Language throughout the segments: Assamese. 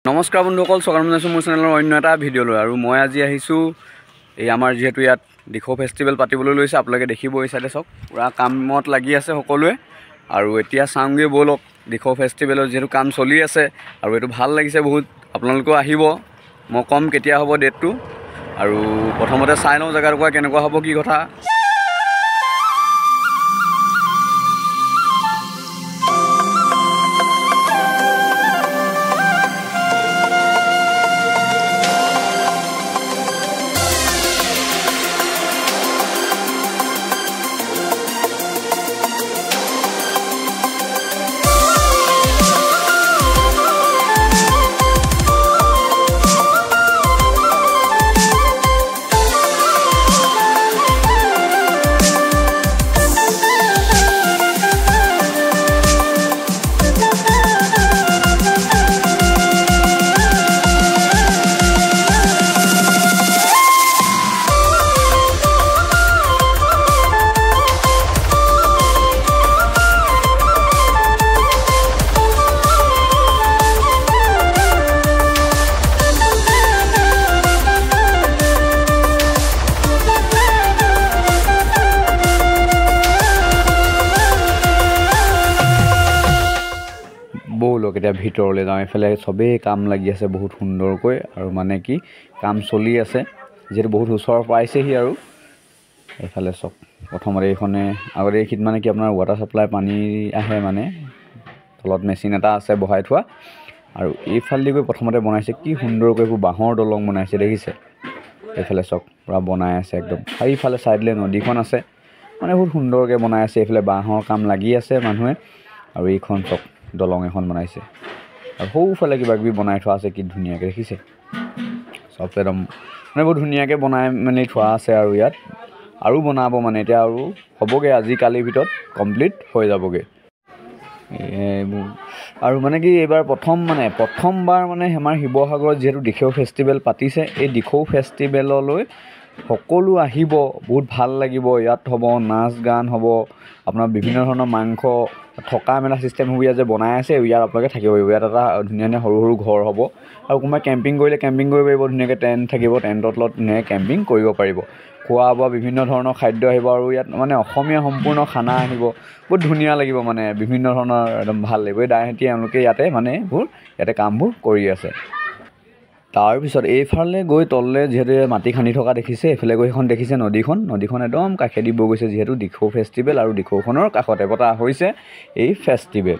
নমস্কাৰ বন্ধুসকল, স্বাগতম জনাইছোঁ মোৰ চেনেলৰ অন্য এটা ভিডিঅ'লৈ। আৰু মই আজি আহিছোঁ এই আমাৰ যিহেতু ইয়াত দিখৌ ফেষ্টিভেল পাতিবলৈ লৈছে, আপোনালোকে দেখিব এই চাইডে চাওক, পূৰা কামত লাগি আছে সকলোৱে। আৰু এতিয়া চাওঁগৈ ব'লক, দিখৌ ফেষ্টিভেলৰ যিহেতু কাম চলি আছে আৰু এইটো ভাল লাগিছে বহুত। আপোনালোকেও আহিব, মই ক'ম কেতিয়া হ'ব ডেটটো। আৰু প্ৰথমতে চাই লওঁ জেগাটুকুৰা কেনেকুৱা হ'ব, কি কথা। ব'লক এতিয়া ভিতৰলৈ যাওঁ। এইফালে চবেই কাম লাগি আছে বহুত সুন্দৰকৈ, আৰু মানে কি কাম চলি আছে যিহেতু বহুত ওচৰ পাইছেহি। আৰু এইফালে চাওক, প্ৰথমতে এইখনে আগতে এইখিনিত মানে কি আপোনাৰ ৱাটাৰ ছাপ্লাই পানী আহে, মানে তলত মেচিন এটা আছে বহাই থোৱা। আৰু এইফালেদি গৈ প্ৰথমতে বনাইছে কি সুন্দৰকৈ এইবোৰ বাঁহৰ দলং বনাইছে, দেখিছে? এইফালে চাওক পূৰা বনাই আছে একদম। চাৰিওফালে চাইডলৈ নদীখন আছে, মানে বহুত সুন্দৰকৈ বনাই আছে। এইফালে বাঁহৰ কাম লাগি আছে মানুহে। আৰু এইখন চাওক দলং এখন বনাইছে, আৰু সৌফালে কিবা কিবি বনাই থোৱা আছে কি ধুনীয়াকৈ, দেখিছে? চব একদম মানে বহুত ধুনীয়াকৈ বনাই মেলি থোৱা আছে। আৰু ইয়াত আৰু বনাব, মানে এতিয়া আৰু হ'বগৈ, আজিকালিৰ ভিতৰত কমপ্লিট হৈ যাবগৈ এইবোৰ। আৰু মানে কি এইবাৰ প্ৰথমবাৰ মানে আমাৰ শিৱসাগৰত যিহেতু দিখৌ ফেষ্টিভেল পাতিছে, এই দিখৌ ফেষ্টিভেললৈ সকলো আহিব, বহুত ভাল লাগিব। ইয়াত হ'ব নাচ গান হ'ব, আপোনাৰ বিভিন্ন ধৰণৰ মাংস থকা মেলা চিষ্টেম হ'ব। ইয়াত যে বনাই আছে, ইয়াত আপোনালোকে থাকিব পাৰিব। ইয়াত এটা ধুনীয়া ধুনীয়া সৰু সৰু ঘৰ হ'ব, আৰু কোনোবাই কেম্পিং কৰিলে কেম্পিং কৰিব পাৰিব। ধুনীয়াকৈ টেণ্ট থাকিব, টেণ্টৰ তলত ধুনীয়াকৈ কেম্পিং কৰিব পাৰিব। খোৱা বোৱা বিভিন্ন ধৰণৰ খাদ্য আহিব, আৰু ইয়াত মানে অসমীয়া সম্পূৰ্ণ খানা আহিব, বহুত ধুনীয়া লাগিব। মানে বিভিন্ন ধৰণৰ একদম ভাল লাগিব। এই দাইহঁতি এওঁলোকে ইয়াতে মানে ইয়াতে কামবোৰ কৰি আছে। তাৰপিছত এইফালে গৈ তললৈ যিহেতু মাটি খান্দি থকা দেখিছে, এইফালে গৈ সেইখন দেখিছে নদীখন একদম কাষেদি বৈ গৈছে। যিহেতু দিখৌ ফেষ্টিভেল, আৰু দিখৌখনৰ কাষতে পতা হৈছে এই ফেষ্টিভেল।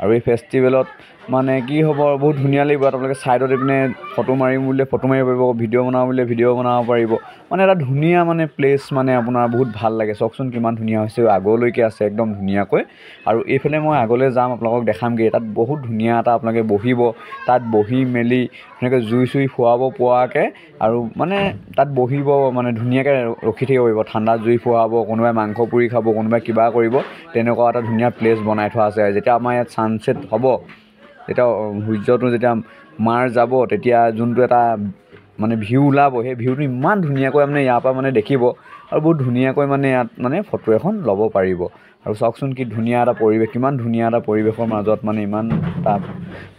আৰু এই ফেষ্টিভেলত মানে কি হ'ব, বহুত ধুনীয়া লাগিব। আপোনালোকে ছাইডত এইপিনে ফটো মাৰিম বুলিলে ফটো মাৰিব পাৰিব, ভিডিঅ' বনাওঁ বুলিলে ভিডিঅ' বনাব পাৰিব। মানে এটা ধুনীয়া মানে প্লেচ, মানে আপোনাৰ বহুত ভাল লাগে। চাওকচোন কিমান ধুনীয়া হৈছে, আগলৈকে আছে একদম ধুনীয়াকৈ। আৰু এইফালে মই আগলৈ যাম, আপোনালোকক দেখামগৈ। তাত বহুত ধুনীয়া এটা আপোনালোকে বহিব, তাত বহি মেলি ধুনীয়াকৈ জুই চুই ফুৱাব পৰাকৈ, আৰু মানে তাত বহিব, মানে ধুনীয়াকৈ ৰখি থাকিব পাৰিব। ঠাণ্ডাত জুই ফুৱাব, কোনোবাই মাংস পুৰি খাব, কোনোবাই কিবা কৰিব, তেনেকুৱা এটা ধুনীয়া প্লেচ বনাই থোৱা আছে। যেতিয়া আমাৰ ইয়াত ছানছেট হ'ব, যেতিয়া সূৰ্যটো যেতিয়া মাৰ যাব, তেতিয়া যোনটো এটা মানে ভিউ ওলাব, সেই ভিউটো ইমান ধুনীয়াকৈ মানে ইয়াৰ পৰা মানে দেখিব, আৰু বহুত ধুনীয়াকৈ মানে ইয়াত মানে ফটো এখন ল'ব পাৰিব। আৰু চাওকচোন কি ধুনীয়া এটা পৰিৱেশ, কিমান ধুনীয়া এটা পৰিৱেশৰ মাজত মানে ইমান এটা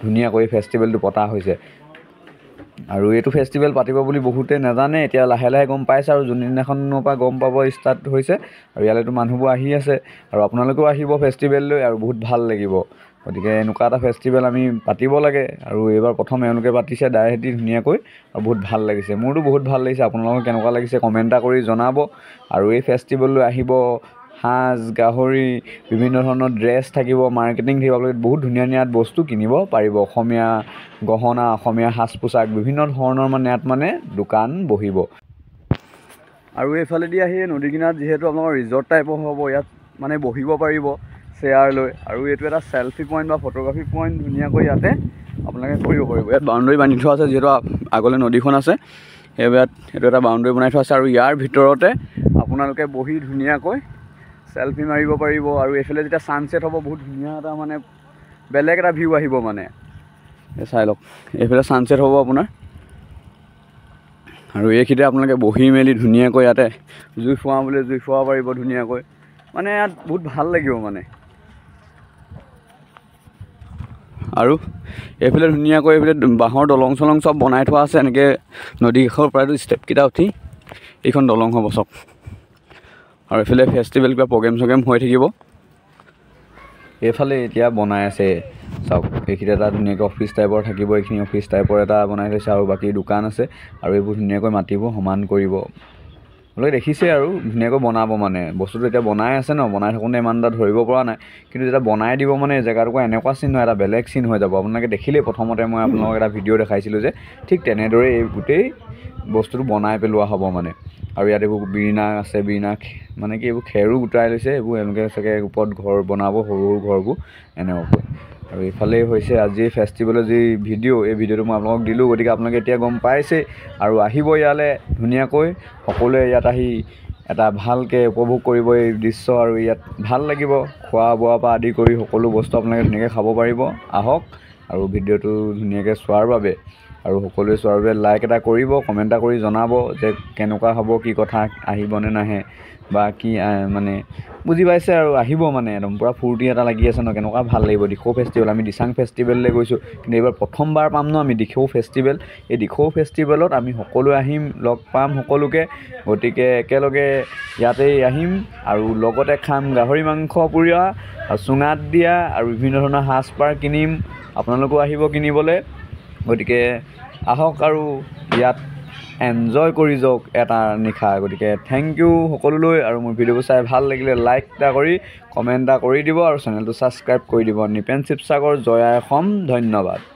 ধুনীয়াকৈ ফেষ্টিভেলটো পতা হৈছে। আৰু এইটো ফেষ্টিভেল পাতিব বুলি বহুতে নাজানে, এতিয়া লাহে লাহে গম পাইছে। আৰু যোনদিনাখনৰ পৰা গম পাব ষ্টাৰ্ট হৈছে, আৰু ইয়ালৈতো মানুহবোৰ আহি আছে, আৰু আপোনালোকেও আহিব ফেষ্টিভেললৈ, আৰু বহুত ভাল লাগিব। গতিকে এনেকুৱা এটা ফেষ্টিভেল আমি পাতিব লাগে। আৰু এইবাৰ প্ৰথম এওঁলোকে পাতিছে দাইহঁতি ধুনীয়াকৈ, আৰু বহুত ভাল লাগিছে। মোৰতো বহুত ভাল লাগিছে। আপোনালোকৰ কেনেকুৱা লাগিছে কমেণ্ট এটা কৰি জনাব। আৰু এই ফেষ্টিভেললৈ আহিব, সাজ গাহৰি বিভিন্ন ধৰণৰ ড্ৰেছ থাকিব, মাৰ্কেটিং থাকিব, আপোনালোকে বহুত ধুনীয়া ধুনীয়া বস্তু কিনিব পাৰিব। অসমীয়া গহনা, অসমীয়া সাজ পোছাক বিভিন্ন ধৰণৰ মানে ইয়াত মানে দোকান বহিব। আৰু এইফালেদি আহি নদী কিনাৰত যিহেতু আপোনালোকৰ ৰিজৰ্ট টাইপৰ হ'ব, ইয়াত মানে বহিব পাৰিব চেয়াৰ লৈ। আৰু এইটো এটা চেল্ফি পইণ্ট বা ফটোগ্ৰাফী পইণ্ট ধুনীয়াকৈ ইয়াতে আপোনালোকে কৰিব পাৰিব। ইয়াত বাউণ্ডেৰী বান্ধি থোৱা আছে, যিহেতু আগলৈ নদীখন আছে, সেইবাবে এইটো এটা বাউণ্ডেৰী বনাই থোৱা আছে। আৰু ইয়াৰ ভিতৰতে আপোনালোকে বহি ধুনীয়াকৈ চেল্ফি মাৰিব পাৰিব। আৰু এইফালে যেতিয়া ছানছেট হ'ব, বহুত ধুনীয়া এটা মানে বেলেগ এটা ভিউ আহিব। মানে চাই লওক, এইফালে ছানছেট হ'ব আপোনাৰ, আৰু এইখিনিতে আপোনালোকে বহি মেলি ধুনীয়াকৈ ইয়াতে জুই ফুৱাওঁ বুলি জুই ফুৱাব পাৰিব ধুনীয়াকৈ। মানে ইয়াত বহুত ভাল লাগিব মানে। আৰু এইফালে ধুনীয়াকৈ এইফালে বাঁহৰ দলং চলং চব বনাই থোৱা আছে এনেকৈ নদী কাষৰ পৰাটো ষ্টেপকেইটা উঠি এইখন দলং হ'ব চব আৰু এইফালে ফেষ্টিভেল কিবা প্ৰগ্ৰেম চগ্ৰেম হৈ থাকিব এইফালে এতিয়া বনাই আছে চাওক এইখিনি এটা ধুনীয়াকৈ অফিচ টাইপৰ থাকিব এইখিনি অফিচ টাইপৰ এটা বনাই থৈছে আৰু বাকী দোকান আছে আৰু এইবোৰ ধুনীয়াকৈ মাতিব সমান কৰিব আপোনালোকে দেখিছে আৰু ধুনীয়াকৈ বনাব মানে বস্তুটো এতিয়া বনাই আছে ন বনাই থাকোঁতে ইমান এটা ধৰিব পৰা নাই কিন্তু যেতিয়া বনাই দিব মানে জেগাটুকুৰা এনেকুৱা চিন হয় এটা বেলেগ চিন হৈ যাব আপোনালোকে দেখিলেই প্ৰথমতে মই আপোনালোকক এটা ভিডিঅ' দেখাইছিলোঁ যে ঠিক তেনেদৰে এই গোটেই বস্তুটো বনাই পেলোৱা হ'ব মানে আৰু ইয়াত এইবোৰ বিৰিণা আছে বিৰিণা মানে কি এইবোৰ খেৰো গোটাই লৈছে এইবোৰ এনেকৈ চাগে ওপৰত ঘৰ বনাব সৰু সৰু ঘৰবোৰ এনেকুৱাকৈ আৰু এইফালেই হৈছে আজি ফেষ্টিভেলৰ যি ভিডিঅ' এই ভিডিঅ'টো মই আপোনালোকক দিলোঁ গতিকে আপোনালোকে এতিয়া গম পাইছে আৰু আহিব ইয়ালৈ ধুনীয়াকৈ সকলোৱে ইয়াত আহি এটা ভালকৈ উপভোগ কৰিব এই দৃশ্য আৰু ইয়াত ভাল লাগিব খোৱা বোৱাৰ পৰা আদি কৰি সকলো বস্তু আপোনালোকে ধুনীয়াকৈ খাব পাৰিব আহক আৰু ভিডিঅ'টো ধুনীয়াকৈ চোৱাৰ বাবে আৰু সকলোৱে চোৱাৰ বাবে লাইক এটা কৰিব কমেণ্ট এটা কৰি জনাব যে কেনেকুৱা হ'ব কি কথা আহিবনে নাহে বা কি মানে বুজি পাইছে আৰু আহিব মানে একদম পূৰা ফূৰ্তি এটা লাগি আছে ন কেনেকুৱা ভাল লাগিব দিখৌ ফেষ্টিভেল আমি দিচাং ফেষ্টিভেললৈ গৈছোঁ কিন্তু এইবাৰ প্ৰথমবাৰ পাম ন আমি দিখৌ ফেষ্টিভেল এই দিখৌ ফেষ্টিভেলত আমি সকলোৱে আহিম লগ পাম সকলোকে গতিকে একেলগে ইয়াতেই আহিম আৰু লগতে খাম গাহৰি মাংস পুৰিয়া আৰু চুঙাত দিয়া আৰু বিভিন্ন ধৰণৰ সাজপাৰ কিনিম আপোনালোকো আহিব কিনিবলৈ গতিকে আহক আৰু ইয়াত এনজয় কৰি যাওক এটা নিশা গতিকে থেংক ইউ সকলোলৈ আৰু মোৰ ভিডিঅ'বোৰ চাই ভাল লাগিলে লাইক এটা কৰি কমেণ্ট এটা কৰি দিব আৰু চেনেলটো ছাবস্ক্ৰাইব কৰি দিব নিপেন শিৱসাগৰ জয় আই অসম ধন্যবাদ